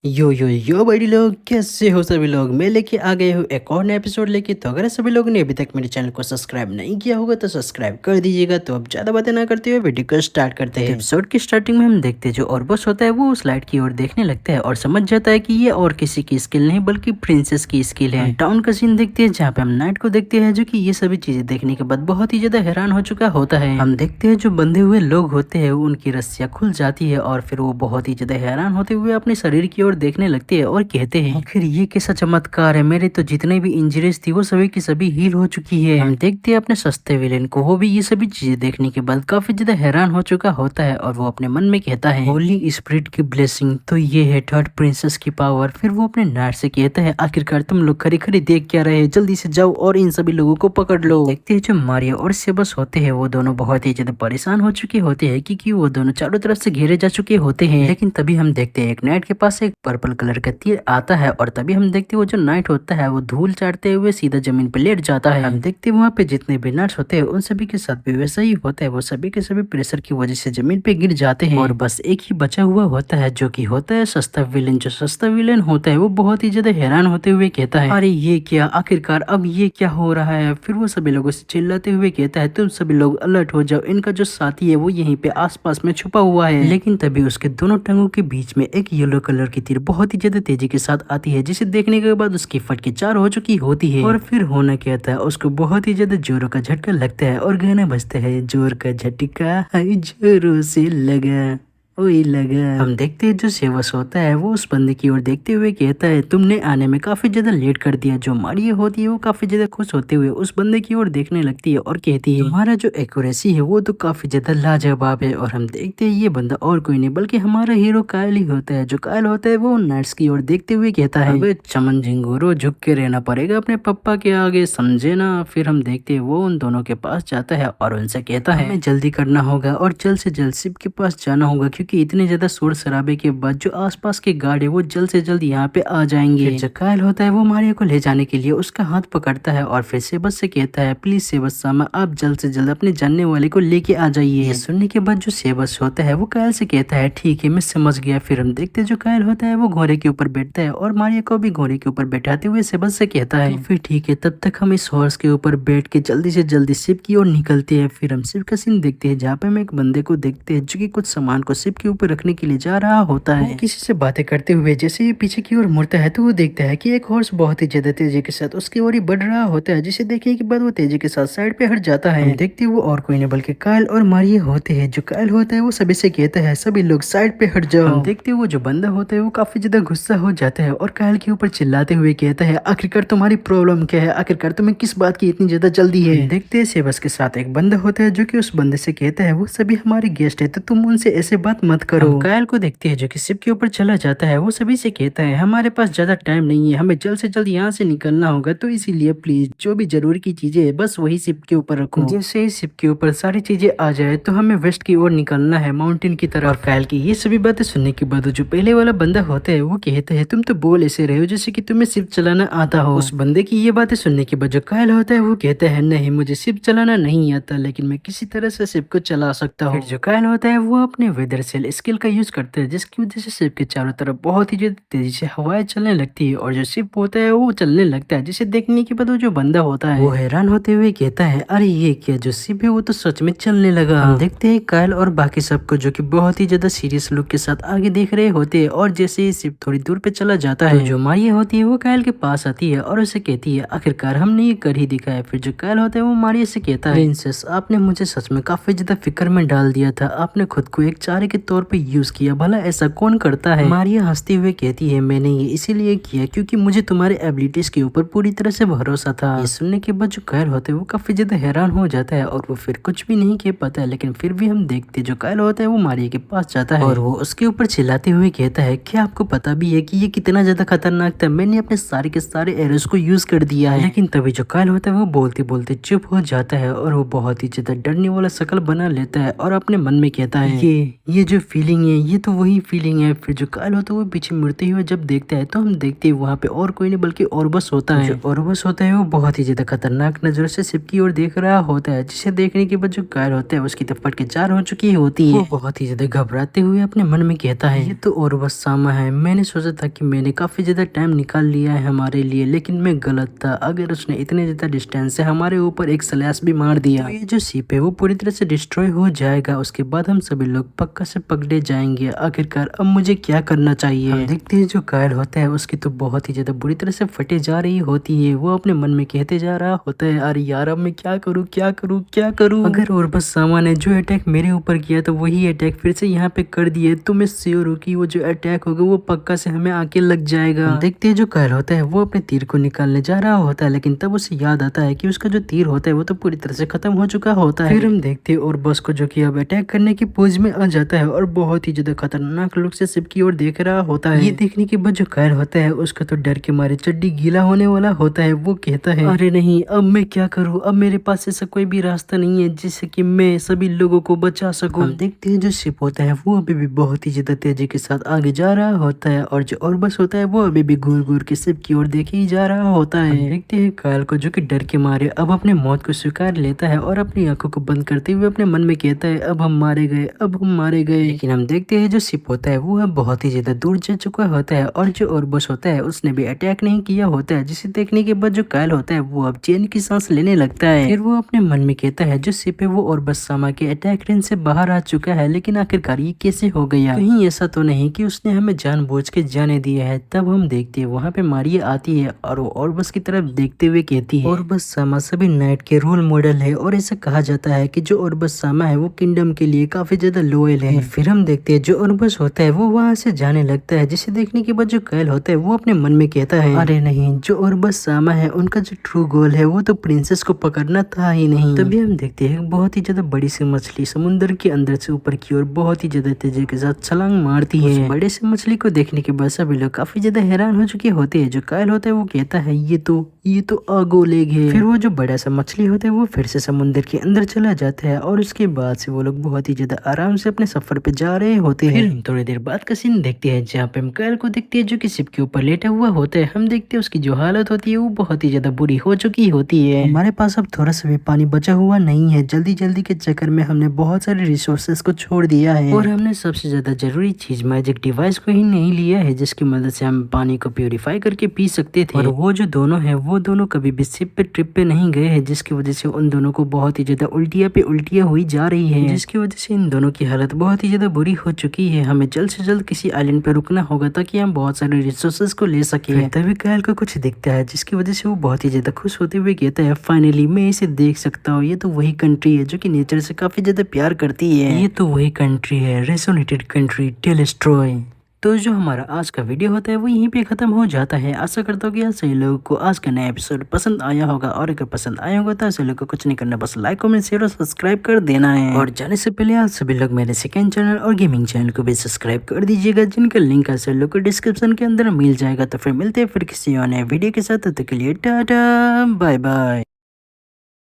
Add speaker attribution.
Speaker 1: यो बड़ी लोग, कैसे हो सभी लोग। मैं लेके आ गए हूँ एक और नया एपिसोड लेके। तो अगर सभी लोगों ने अभी तक मेरे चैनल को सब्सक्राइब नहीं किया होगा तो सब्सक्राइब कर दीजिएगा। तो अब ज्यादा बातें ना करते हुए वीडियो को स्टार्ट करते हैं। एपिसोड की स्टार्टिंग में हम देखते हैं जो ऑर्बस होता है वो उस लाइट की ओर देखने लगता है और समझ जाता है कि ये और किसी की स्किल नहीं बल्कि प्रिंसेस की स्किल है। टाउन का सीन देखते हैं जहाँ पे हम नाइट को देखते हैं जो कि ये सभी चीजें देखने के बाद बहुत ही ज्यादा हैरान हो चुका होता है। हम देखते हैं जो बंधे हुए लोग होते हैं उनकी रस्सियां खुल जाती है और फिर वो बहुत ही ज्यादा हैरान होते हुए अपने शरीर की ओर देखने लगते हैं और कहते हैं आखिर ये कैसा चमत्कार है, मेरे तो जितने भी इंजरीज थी वो सभी की सभी हील हो चुकी है। हम देखते हैं अपने सस्ते विलेन को, वो भी ये सभी चीजें देखने के बाद काफी ज्यादा हैरान हो चुका होता है और वो अपने मन में कहता है होली स्पिरिट की ब्लेसिंग, तो ये है थर्ड प्रिंसेस की पावर। फिर वो अपने नाट से कहता है आखिरकार तुम लोग खरी खरी देख क्या रहे, जल्दी से जाओ और इन सभी लोगों को पकड़ लो। देखते हैं जो मारियो और सेबस होते हैं वो दोनों बहुत ही ज्यादा परेशान हो चुके होते हैं क्योंकि वो दोनों चारों तरफ से घेरे जा चुके होते हैं। लेकिन तभी हम देखते हैं एक नाइट के पास एक पर्पल कलर का तीर आता है और तभी हम देखते हैं वो जो नाइट होता है वो धूल चाटते हुए सीधा जमीन पे लेट जाता है। हम देखते हैं वहाँ पे जितने भी नाइट्स होते हैं उन सभी के साथ भी वैसा ही होता है, वो सभी के सभी प्रेशर की वजह से जमीन पे गिर जाते हैं और बस एक ही बचा हुआ होता है जो कि होता है सस्ता विलेन। जो सस्ता विलेन होता है वो बहुत ही ज्यादा हैरान होते हुए कहता है अरे ये क्या, आखिरकार अब ये क्या हो रहा है। फिर वो सभी लोगों से चिल्लाते हुए कहता है तुम सभी लोग अलर्ट हो जाओ, इनका जो साथी है वो यहीं पे आसपास में छुपा हुआ है। लेकिन तभी उसके दोनों टांगों के बीच में एक येलो कलर की तीर बहुत ही ज्यादा तेजी के साथ आती है जिसे देखने के बाद उसकी फटकी चार हो चुकी होती है। और फिर होना क्या था, उसको बहुत ही ज्यादा जोरों का झटका लगता है और गाना बजता है जोर का झटका जोरों से लगा वही लगा। हम देखते हैं जो सेवस होता है वो उस बंदे की ओर देखते हुए कहता है तुमने आने में काफी ज्यादा लेट कर दिया। जो मारिया होती है वो काफी ज्यादा खुश होते हुए उस बंदे की ओर देखने लगती है और कहती है तुम्हारा जो एक्यूरेसी है वो तो काफी ज्यादा लाजवाब है। और हम देखते हैं ये बंदा और कोई नहीं बल्कि हमारा हीरो कायल ही होता है। जो कायल होता है वो नाइट्स की ओर देखते हुए कहता है अबे चमन झिंगुरो, झुक के रहना पड़ेगा अपने पप्पा के आगे, समझे ना। फिर हम देखते हैं वो उन दोनों के पास जाता है और उनसे कहता है हमें जल्दी करना होगा और जल्द से जल्द शिप के पास जाना होगा क्योंकि इतने ज्यादा शोर शराबे के बाद जो आसपास के गार्ड है वो जल्द से जल्द यहाँ पे आ जाएंगे। जो कायल होता है वो मारिया को ले जाने के लिए उसका हाथ पकड़ता है और फिर सेबस से कहता है प्लीज सेबस सामा आप जल्द से जल्द अपने जानने वाले को लेके आ जाइए। ये सुनने के बाद जो सेबस होता है वो कायल से कहता है ठीक है मैं समझ गया। फिर हम देखते हैं जो कायल होता है वो घोड़े के ऊपर बैठता है और मारिया को भी घोड़े के ऊपर बैठाते हुए सेबस से कहता है तो फिर ठीक है, तब तक हम इस हॉर्स के ऊपर बैठ के जल्दी से जल्दी शिप की ओर निकलते हैं। फिर हम शिप का सीन देखते हैं जहाँ पे हम एक बंदे को देखते हैं जो कि कुछ सामान को शिप के ऊपर रखने के लिए जा रहा होता है। वो किसी से बातें करते हुए जैसे ही पीछे की ओर मुड़ता है तो वो देखता है कि एक हॉर्स बहुत ही ज्यादा तेजी के साथ उसकी ओर ही बढ़ रहा होता है, जिसे देखने के बाद वो तेजी के साथ साइड पे हट जाता है। हम देखते हैं वो और कोई नहीं बल्कि कायल और मारिया होते हैं। जो कायल होता है वो सभी से कहता है सभी लोग साइड पे हट जाओ। हम देखते हैं वो जो बंदा होता है वो काफी ज्यादा गुस्सा हो जाता है और कायल के ऊपर चिल्लाते हुए कहता है आखिरकार तुम्हारी प्रॉब्लम क्या है, आखिरकार तुम्हें किस बात की इतनी ज्यादा जल्दी है। देखते हैं सेबस के साथ एक बंदा होता है जो कि उस बंदे से कहता है वो सभी हमारे गेस्ट है तो तुम उनसे ऐसे बात मत करो। कायल को देखते हैं जो कि शिप के ऊपर चला जाता है, वो सभी से कहता है हमारे पास ज्यादा टाइम नहीं है, हमें जल्द से जल्द यहाँ से निकलना होगा तो इसीलिए प्लीज जो भी जरूरी की चीजें है बस वही शिप के ऊपर रखो। जैसे ही शिप के ऊपर सारी चीजें आ जाए तो हमें वेस्ट की ओर निकलना है, माउंटेन की तरफ। कायल की ये सभी बातें सुनने के बाद जो पहले वाला बंदा होता है वो कहता है तुम तो बोल ऐसे रहे हो जैसे कि तुम्हें शिप चलाना आता हो। उस बंदे की ये बातें सुनने के बाद जो कायल होता है वो कहता है नहीं मुझे शिप चलाना नहीं आता लेकिन मैं किसी तरह से शिप को चला सकता हूँ। जो कायल होता है वो अपने वेदर सेल स्किल का यूज करता है जिसकी वजह से शिप के चारों तरफ बहुत ही ज्यादा तेजी से हवाएं चलने लगती है और जो शिप होता है वो चलने लगता है, जिसे देखने के बाद वो जो बंदा होता है वो हैरान होते हुए कहता है अरे ये क्या, जो शिप है वो तो सच में चलने लगा। हम देखते हैं कायल और बाकी सबको जो कि बहुत ही ज्यादा सीरियस लुक के साथ आगे देख रहे होते हैं और जैसे ही शिप थोड़ी दूर पे चला जाता है तो जो मारिया होती है वो कायल के पास आती है और उसे कहती है आखिरकार हमने ये कर ही दिखाया। फिर जो कायल होता है वो मारिया से कहता है प्रिंसेस आपने मुझे सच में काफी ज्यादा फिक्र में डाल दिया था, आपने खुद को एक चारे के तौर पे यूज किया, भला ऐसा कौन करता है। मारिया हंसते हुए कहती है मैंने ये इसीलिए किया क्योंकि मुझे तुम्हारे एबिलिटीज के ऊपर पूरी तरह से भरोसा था। ये सुनने के बाद जो कायल होता है वो काफी ज्यादा हैरान हो जाता है और वो फिर कुछ भी नहीं कह पाता है। लेकिन फिर भी हम देखते जो कायल होता है वो मारिया के पास जाता है और वो उसके ऊपर चिल्लाते हुए कहता है क्या आपको पता भी है कि ये कितना ज्यादा खतरनाक था, मैंने अपने सारे के सारे एरोस को यूज कर दिया है। लेकिन तभी जो कायल होता है वो बोलते बोलते चुप हो जाता है और वो बहुत ही ज्यादा डरने वाला शक्ल बना लेता है और अपने मन में कहता है ये जो जो फीलिंग है ये तो वही फीलिंग है। फिर जो कायल होता है वो पीछे मुड़ते हुए जब देखता है तो हम देखते हैं वहाँ पे और कोई नहीं बल्कि ओरबस होता है। जो ओरबस होता है वो बहुत ही ज्यादा खतरनाक नजरों से शिप की ओर देख रहा होता है, जिसे देखने के बाद जो कायल होता है उसकी तो फट के चार हो चुकी होती है। वो बहुत ही ज्यादा घबराते हुए अपने मन में कहता है ये तो ओरबस सामा है, मैंने सोचा था कि मैंने काफी ज्यादा टाइम निकाल लिया है हमारे लिए, लेकिन मैं गलत था। अगर उसने इतने ज्यादा डिस्टेंस से हमारे ऊपर एक स्लैश भी मार दिया तो ये जो शिप है वो पूरी तरह से डिस्ट्रॉय हो जाएगा। उसके बाद हम सभी लोग पक्का से पकड़े जाएंगे। आखिरकार अब मुझे क्या करना चाहिए। हम देखते हैं जो कायल होता है उसकी तो बहुत ही ज्यादा बुरी तरह से फटे जा रही होती है। वो अपने मन में कहते जा रहा होता है अरे यार अब मैं क्या करूँ क्या करूँ क्या करूँ। अगर और बस सामान ने जो अटैक मेरे ऊपर किया तो वही अटैक फिर से यहाँ पे कर दिए तो मैं श्योर हूँ कि वो जो अटैक होगा वो पक्का से हमें आके लग जाएगा। हम देखते हैं जो कायल होता है वो अपने तीर को निकालने जा रहा होता है, लेकिन तब उसे याद आता है कि उसका जो तीर होता है वो तो पूरी तरह से खत्म हो चुका होता है। फिर हम देखते हैं और बस को जो कि अब अटैक करने की पोज में आ जाता है और बहुत ही ज्यादा खतरनाक लुक से शिप की ओर देख रहा होता है। ये देखने के बाद जो कायल होता है उसका तो डर के मारे चड्डी गीला होने वाला होता है। वो कहता है अरे नहीं अब मैं क्या करूँ, अब मेरे पास ऐसा कोई भी रास्ता नहीं है जिससे कि मैं सभी लोगों को बचा सकूं। हम देखते हैं जो शिप होता है वो अभी भी बहुत ही ज्यादा तेजी के साथ आगे जा रहा होता है और जो ओरबस होता है वो अभी भी घूर घूर के शिप की ओर देखे ही जा रहा होता है। हम देखते हैं कायल को जो कि डर के मारे अब अपने मौत को स्वीकार लेता है और अपनी आंखों को बंद करते हुए अपने मन में कहता है अब हम मारे गए अब हम मारे गए। लेकिन हम देखते हैं जो शिप होता है वो अब बहुत ही ज्यादा दूर जा चुका होता है और जो ओरबस होता है उसने भी अटैक नहीं किया होता है, जिसे देखने के बाद जो कायल होता है वो अब चैन की सांस लेने लगता है। फिर वो अपने मन में कहता है जो शिप है वो ओरबस सामा के अटैक रेंज से बाहर आ चुका है, लेकिन आखिरकार ये कैसे हो गया। कहीं ऐसा तो नहीं कि उसने हमें जानबूझ के जाने दिया है। तब हम देखते हैं वहाँ पे मारिया आती है और वो ओरबस की तरफ देखते हुए कहती है ओरबस सामा सभी नाइट के रोल मॉडल है और ऐसा कहा जाता है कि जो ओरबस सामा है वो किंगडम के लिए काफी ज्यादा लॉयल है। फिर हम देखते हैं जो ओरबस होता है वो वहाँ से जाने लगता है, जिसे देखने के बाद जो कायल होता है वो अपने मन में कहता है अरे नहीं जो ओरबस सामा है उनका जो ट्रू गोल है वो तो प्रिंसेस को पकड़ना था ही नहीं। तभी हम देखते हैं बहुत ही ज्यादा बड़ी सी मछली समुद्र के अंदर से ऊपर की ओर बहुत ही ज्यादा तेजी के साथ छलांग मारती है। बड़े से मछली को देखने के बाद सभी लोग काफी ज्यादा हैरान हो चुके होते हैं। जो कायल होता है वो कहता है ये तो आगो लेग है। फिर वो जो बड़ा सा मछली होता है वो फिर से समुद्र के अंदर चला जाता है और उसके बाद से वो लोग बहुत ही ज्यादा आराम से अपने सफर पे जा रहे होते हैं। फिर हम थोड़ी देर बाद का सीन देखते हैं जहाँ पे हम कायल को देखते हैं जो कि शिप के ऊपर लेटा हुआ होता है। हम देखते हैं उसकी जो हालत होती है वो बहुत ही ज्यादा बुरी हो चुकी होती है। हमारे पास अब थोड़ा सा भी पानी बचा हुआ नहीं है। जल्दी जल्दी के चक्कर में हमने बहुत सारे रिसोर्सेज को छोड़ दिया है और हमने सबसे ज्यादा जरूरी चीज मैजिक डिवाइस को ही नहीं लिया है, जिसकी मदद से हम पानी को प्यूरिफाई करके पी सकते थे। और वो जो दोनों है वो दोनों कभी भी शिप पे ट्रिप पे नहीं गए हैं, जिसकी वजह से उन दोनों को बहुत ही ज्यादा उल्टिया पे उल्टिया हुई जा रही है, जिसकी वजह से इन दोनों की हालत बहुत ही ज्यादा बुरी हो चुकी है। हमें जल्द से जल्द किसी आइलैंड पे रुकना होगा ताकि हम बहुत सारे रिसोर्सेज को ले सके। तभी कायल को कुछ दिखता है जिसकी वजह से वो बहुत ही ज्यादा खुश होते हुए कहता है फाइनली मैं इसे देख सकता हूँ। ये तो वही कंट्री है जो कि नेचर से काफी ज्यादा प्यार करती है। ये तो वही कंट्री है रेसोनेटेड कंट्री टेलेस्ट्रॉय। तो जो हमारा आज का वीडियो होता है वो यहीं पे खत्म हो जाता है। आशा करता हूँ कि आप सभी लोगों को आज का नया एपिसोड पसंद आया होगा और अगर पसंद आया होगा तो आप सभी लोगों को कुछ नहीं करना, बस लाइक कमेंट शेयर और सब्सक्राइब कर देना है। और जाने से पहले आप सभी लोग मेरे सेकंड चैनल और गेमिंग चैनल को भी सब्सक्राइब कर दीजिएगा, जिनका लिंक आप सभी लोग को डिस्क्रिप्शन के अंदर मिल जाएगा। तो फिर मिलते हैं फिर किसी और नए वीडियो के साथ, तब तक के लिए टाटा बाय बाय।